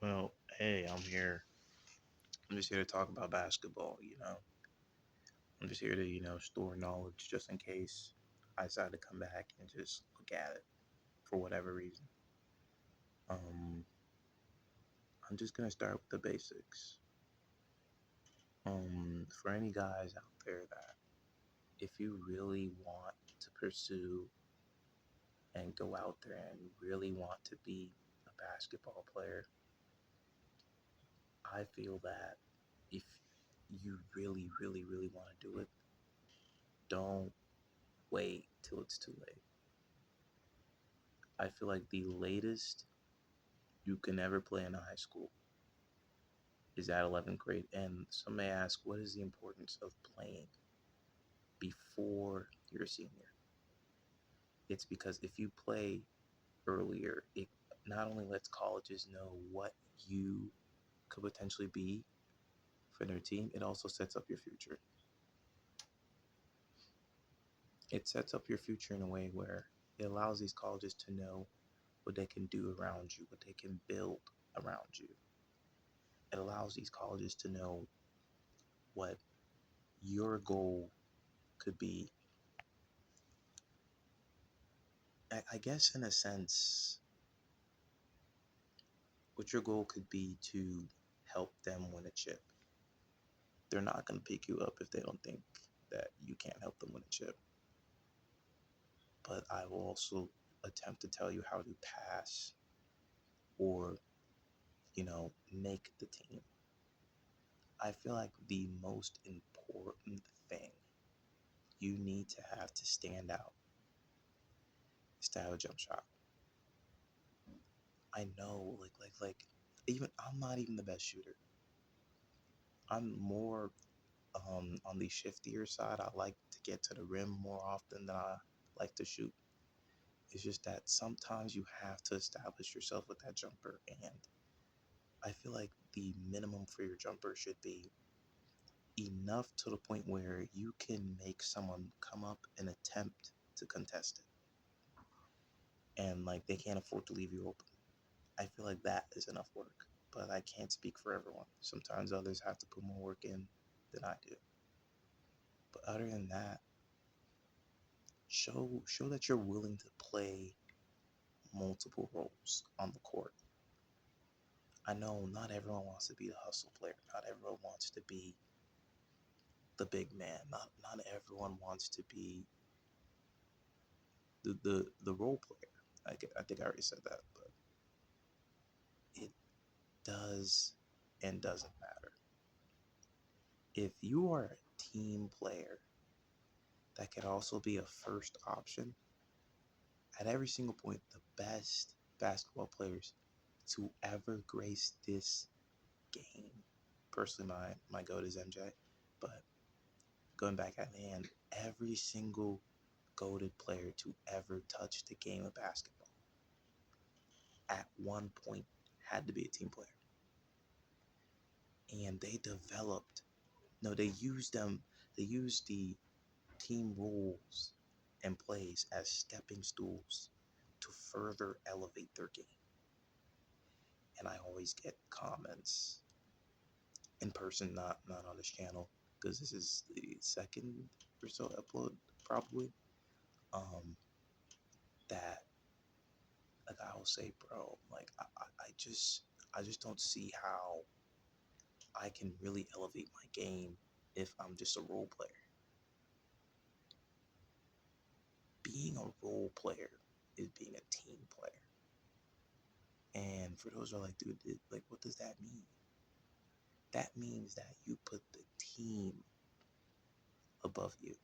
Well, hey, I'm here. I'm just here to talk about basketball. I'm just here to, store knowledge just in case I decide to come back and just look at it for whatever reason. Um, I'm just gonna start with the basics. For any guys out there that if you really want to pursue and go out there and really want to be a basketball player, I feel that if you really, really, really want to do it, don't wait till it's too late. I feel like the latest you can ever play in high school is at 11th grade. And some may ask, what is the importance of playing before you're a senior? It's because if you play earlier, it not only lets colleges know what you could potentially be for their team, it also sets up your future. It sets up your future in a way where it allows these colleges to know what they can do around you, what they can build around you. It allows these colleges to know what your goal could be. I guess, in a sense, what your goal could be to help them win a chip. They're not going to pick you up if they don't think that you can't help them win a chip. But I will also attempt to tell you how to pass or, make the team. I feel like the most important thing you need to have to stand out is to have a jump shot. I know, even I'm not even the best shooter. I'm more on the shiftier side. I like to get to the rim more often than I like to shoot. It's just that sometimes you have to establish yourself with that jumper, and I feel like the minimum for your jumper should be enough to the point where you can make someone come up and attempt to contest it, and like they can't afford to leave you open. I feel like that is enough work, but I can't speak for everyone. Sometimes others have to put more work in than I do. But other than that, show that you're willing to play multiple roles on the court. I know not everyone wants to be the hustle player. Not everyone wants to be the big man. Not everyone wants to be the role player. I think I already said that, but it does and doesn't matter. If you are a team player that could also be a first option at every single point, the best basketball players to ever grace this game. Personally, my goat is MJ, but going back at the end, every single goated player to ever touch the game of basketball at one point had to be a team player. And they developed, no, they used the team rules and plays as stepping stools to further elevate their game. And I always get comments in person, not on this channel, because this is the second or so upload probably. Um, that like I will say, bro, like I just don't see how I can really elevate my game if I'm just a role player. Being a role player is being a team player. And for those who are like, dude, like, what does that mean? That means that you put the team above you.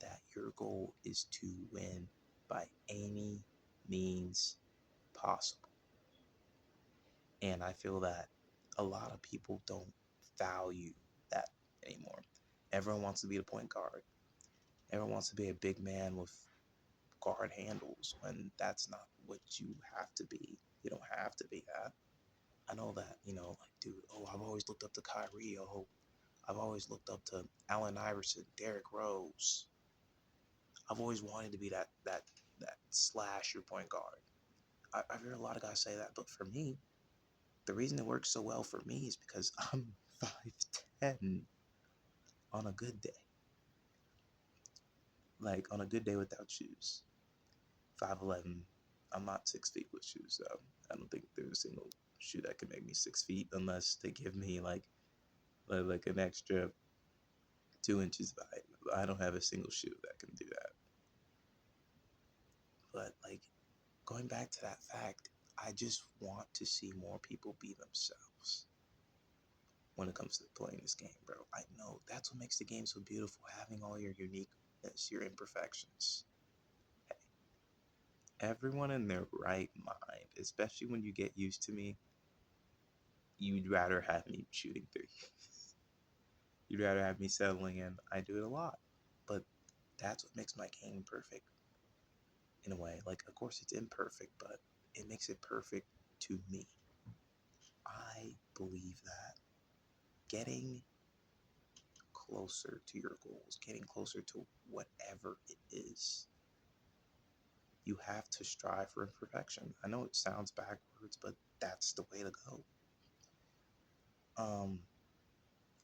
That your goal is to win by any means possible. And I feel that a lot of people don't value that anymore. Everyone wants to be the point guard. Everyone wants to be a big man with guard handles when that's not what you have to be. You don't have to be that. I know that, like, dude, oh, I've always looked up to Kyrie. Oh, I've always looked up to Allen Iverson, Derrick Rose. I've always wanted to be that slasher point guard. I've heard a lot of guys say that, but for me, The reason it works so well for me is because I'm 5'10" on a good day. Like on a good day without shoes. 5'11". I'm not 6 feet with shoes though. I don't think there's a single shoe that can make me 6 feet unless they give me like an extra 2 inches of height. I don't have a single shoe that can do that. But like going back to that fact, I just want to see more people be themselves when it comes to playing this game, bro. I know that's what makes the game so beautiful, having all your uniqueness, your imperfections. Everyone in their right mind, especially when you get used to me, you'd rather have me shooting three. You'd rather have me settling in. I do it a lot. But that's what makes my game perfect in a way. Like, of course, it's imperfect, but it makes it perfect to me. I believe that getting closer to your goals, getting closer to whatever it is, you have to strive for imperfection. I know it sounds backwards, but that's the way to go. Um,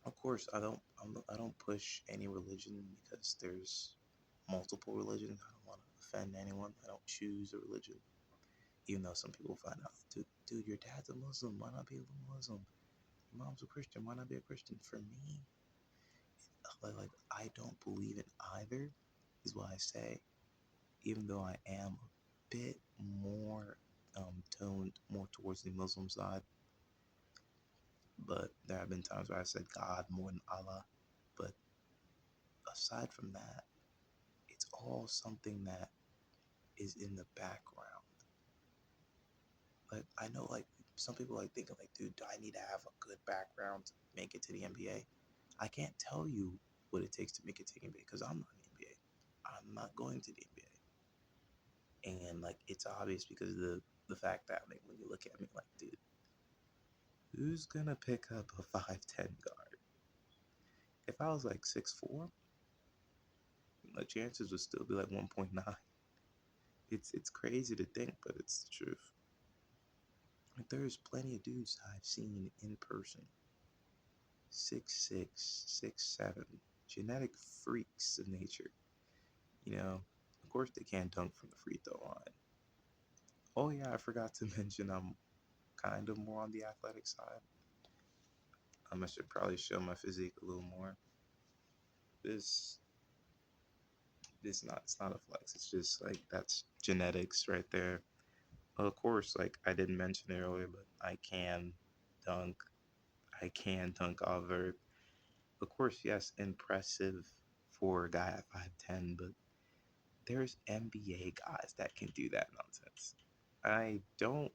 of course, I don't push any religion because there's multiple religions. I don't want to offend anyone. I don't choose a religion, even though some people find out, dude, your dad's a Muslim. Why not be a Muslim? Your mom's a Christian. Why not be a Christian? For me, like I don't believe in either. Is why I say, even though I am a bit more toned more towards the Muslim side, but there have been times where I said God more than Allah. But aside from that, it's all something that is in the background. Like I know, like some people like thinking, like, dude, do I need to have a good background to make it to the NBA? I can't tell you what it takes to make it to the NBA because I'm not in the NBA. I'm not going to the NBA, and like it's obvious because of the fact that like when you look at me, like, dude, who's gonna pick up a 5'10" guard? If I was like 6'4", my chances would still be like 1.9. It's crazy to think, but it's the truth. Like there's plenty of dudes I've seen in person, 6'6", 6'7", genetic freaks of nature. You know, of course they can't dunk from the free throw line. Oh yeah, I forgot to mention I'm kind of more on the athletic side. I should probably show my physique a little more. This it's not a flex. It's just like that's genetics right there. Of course, like I didn't mention it earlier, but dunk. I can dunk off vert. Of course, yes, impressive for a guy at 5'10", but there's NBA guys that can do that nonsense. I don't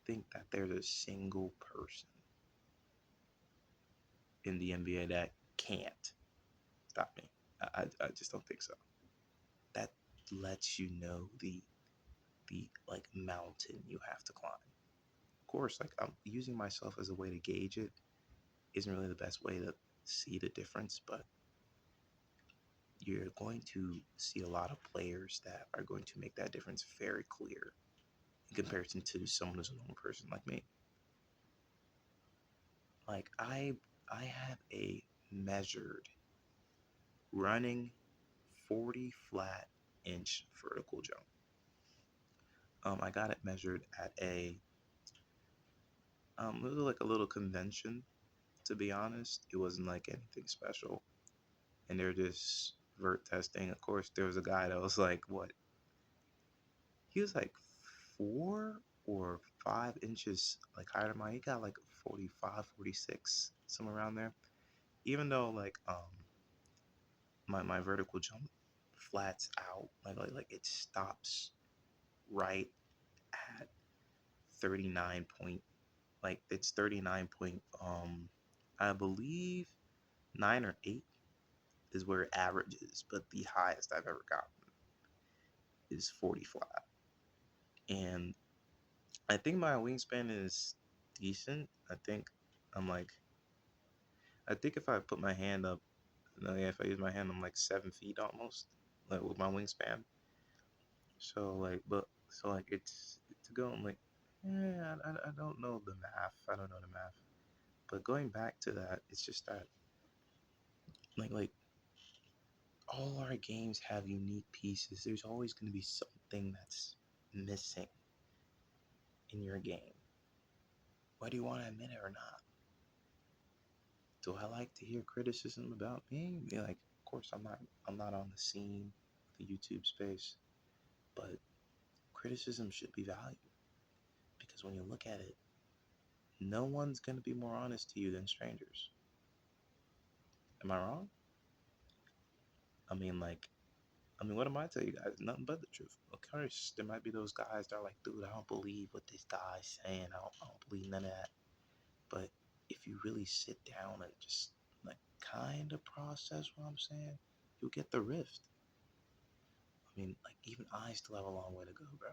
think that there's a single person in the NBA that can't stop me. I just don't think so. That lets you know the like mountain you have to climb. Of course, like I'm using myself as a way to gauge it isn't really the best way to see the difference, but you're going to see a lot of players that are going to make that difference very clear in comparison to someone who's a normal person like me. Like I have a measured running 40 flat inch vertical jump. I got it measured at it was like a little convention. To be honest, it wasn't like anything special, and they're just vert testing. Of course, there was a guy that was like, what? He was like 4 or 5 inches like higher than mine. He got like 45, 46, somewhere around there. Even though like my vertical jump flats out, like it stops right at 39 point, like it's 39 point I believe 9 or 8 is where it averages, but the highest I've ever gotten is 40 flat. And I think my wingspan is decent. I'm like I think if I put my hand up, no, yeah, if I use my hand, I'm like 7 feet almost, like with my wingspan. So like, but so like it's to go. I'm like, Yeah, I don't know the math. I don't know the math. But going back to that, it's just that like all our games have unique pieces. There's always going to be something that's missing in your game, whether you want to admit it or not. Do I like to hear criticism about me? Yeah, like, of course, I'm not on the scene, the YouTube space, but criticism should be valued because when you look at it, no one's going to be more honest to you than strangers. Am I wrong? I mean, like, what am I tell you guys? Nothing but the truth. Of course, there might be those guys that are like, dude, I don't believe what this guy's saying. I don't believe none of that. But if you really sit down and just like kind of process what I'm saying, you'll get the rift. I mean, like, even I still have a long way to go, bro.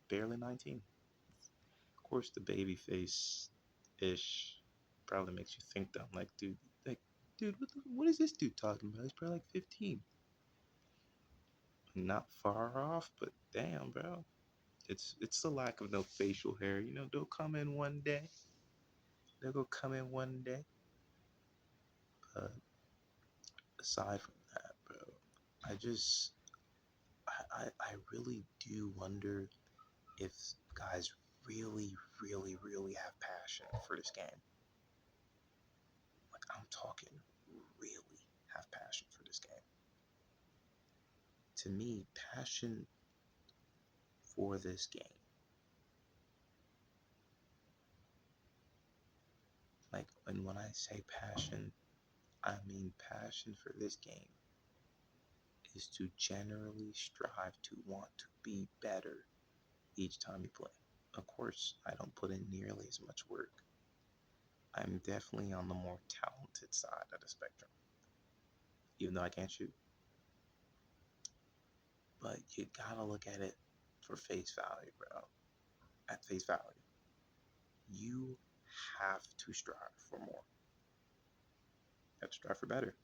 Barely 19. Of course, the baby face ish probably makes you think that I'm dude, what is this dude talking about? He's probably like 15. Not far off, but damn, bro. It's the lack of no facial hair. You know, they'll come in one day. They'll go come in one day. But aside from that, bro, I just I really do wonder if guys really, really, really have passion for this game. Like, I'm talking really have passion for this game. To me, passion for this game, like, and when I say passion, I mean passion for this game is to generally strive to want to be better each time you play. Of course, I don't put in nearly as much work. I'm definitely on the more talented side of the spectrum, even though I can't shoot. But you gotta look at it for face value, bro. At face value, you have to strive for more. You have to strive for better.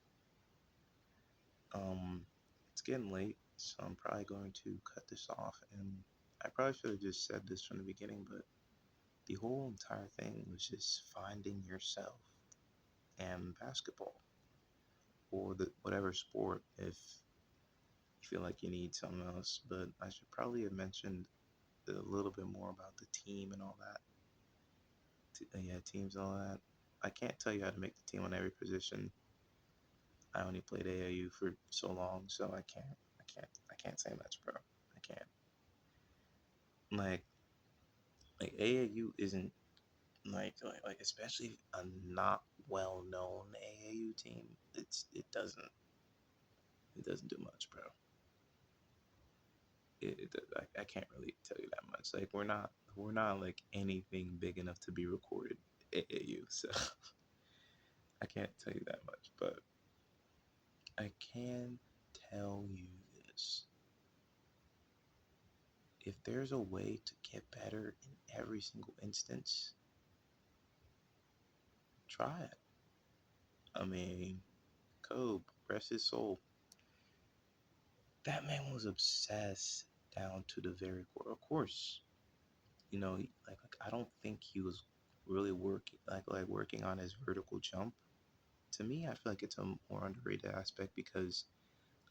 Um, it's getting late, so I'm probably going to cut this off. And I probably should have just said this from the beginning, but the whole entire thing was just finding yourself and basketball or the whatever sport if you feel like you need something else. But I should probably have mentioned a little bit more about the team and all that. Yeah, teams and all that. I can't tell you how to make the team on every position. I only played AAU for so long, so I can't say much, bro. I can't. Like like AAU isn't like especially a not well known AAU team. It doesn't do much, bro. I can't really tell you that much. Like we're not like anything big enough to be recorded AAU, so I can't tell you that much. But I can tell you this: if there's a way to get better in every single instance, try it. I mean, Kobe, rest his soul. That man was obsessed down to the very core. Of course, like I don't think he was really working working on his vertical jump. To me, I feel like it's a more underrated aspect because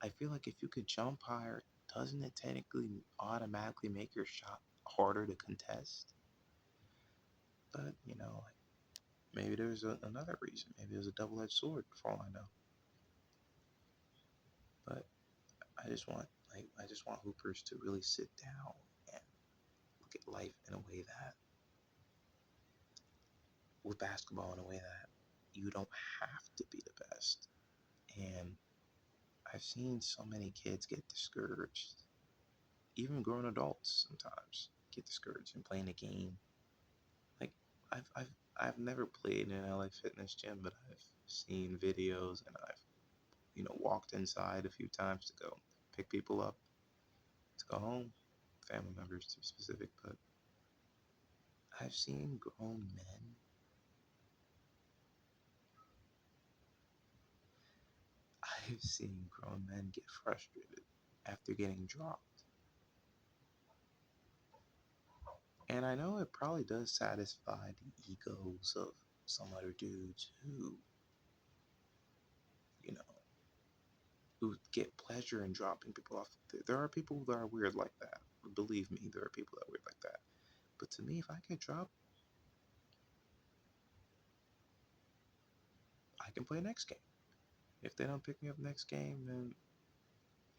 I feel like if you could jump higher, doesn't it technically automatically make your shot harder to contest? But like maybe there's another reason. Maybe there's a double-edged sword for all I know. But I just want hoopers to really sit down and look at life in a way that with basketball in a way that you don't have to be the best. And I've seen so many kids get discouraged, even grown adults sometimes get discouraged in playing a game. Like I've never played in an LA Fitness gym, but I've seen videos and I've walked inside a few times to go pick people up to go home, family members to be specific. But I've seen grown men. I've seen grown men get frustrated after getting dropped And I know it probably does satisfy the egos of some other dudes you know, who get pleasure in dropping people off. There are people that are weird like that. Believe me, there are people that are weird like that. But to me, if I get dropped, I can play next game. If they don't pick me up next game, then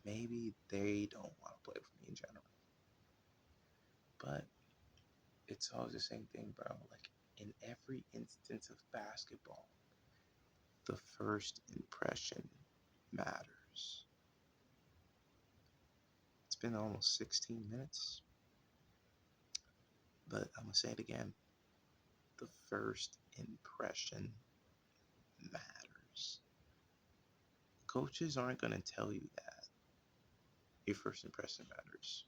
maybe they don't want to play with me in general. But it's always the same thing, bro. Like in every instance of basketball, the first impression matters. It's been almost 16 minutes, but I'm going to say it again. The first impression matters. Coaches aren't going to tell you that your first impression matters.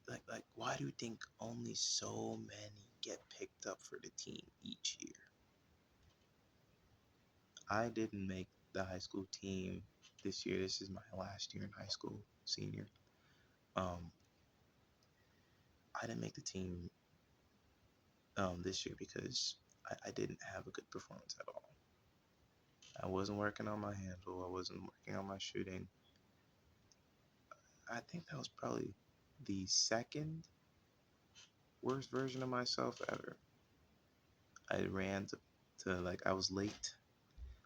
Like, why do you think only so many get picked up for the team each year? I didn't make the high school team this year. This is my last year in high school, senior. I didn't make the team this year because I didn't have a good performance at all. I wasn't working on my handle. I wasn't working on my shooting. I think that was probably the second worst version of myself ever. I ran to like I was late.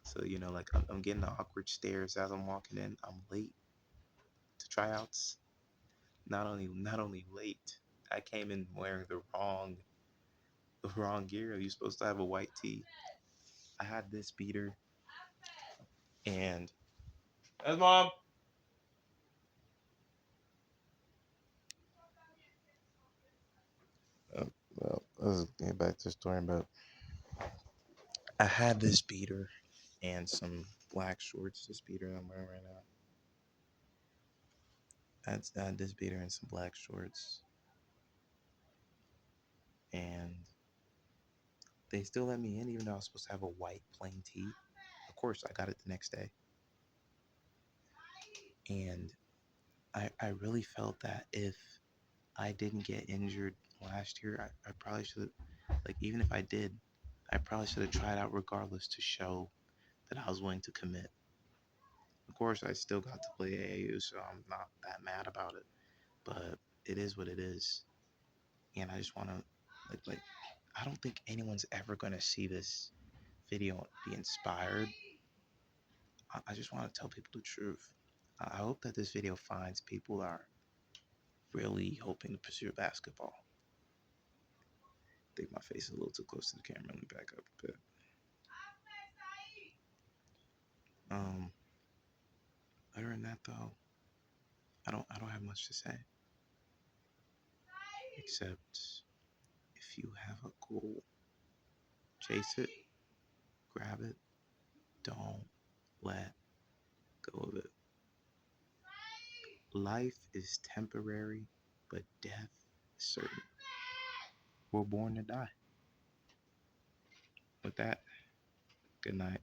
So, like I'm getting the awkward stares as I'm walking in. I'm late to tryouts. Not only late, I came in wearing the wrong gear. You're supposed to have a white tee. I had this beater and that's mom. Well, let's get back to the story. But I had this beater and some black shorts. This beater I'm wearing right now. I had this beater and some black shorts, and they still let me in, even though I was supposed to have a white plain tee. Of course, I got it the next day, and I really felt that if I didn't get injured last year, I probably should have, like, even if I did, I probably should have tried out regardless to show that I was willing to commit. Of course, I still got to play AAU, so I'm not that mad about it. But it is what it is, and I just want to, like, I don't think anyone's ever gonna see this video and be inspired. I just want to tell people the truth. I hope that this video finds people that are really hoping to pursue basketball. I think my face is a little too close to the camera. Let me back up a bit. Other than that, though, I don't have much to say, except if you have a goal, chase it, grab it, don't let go of it. Life is temporary, but death is certain. We're born to die. With that, good night.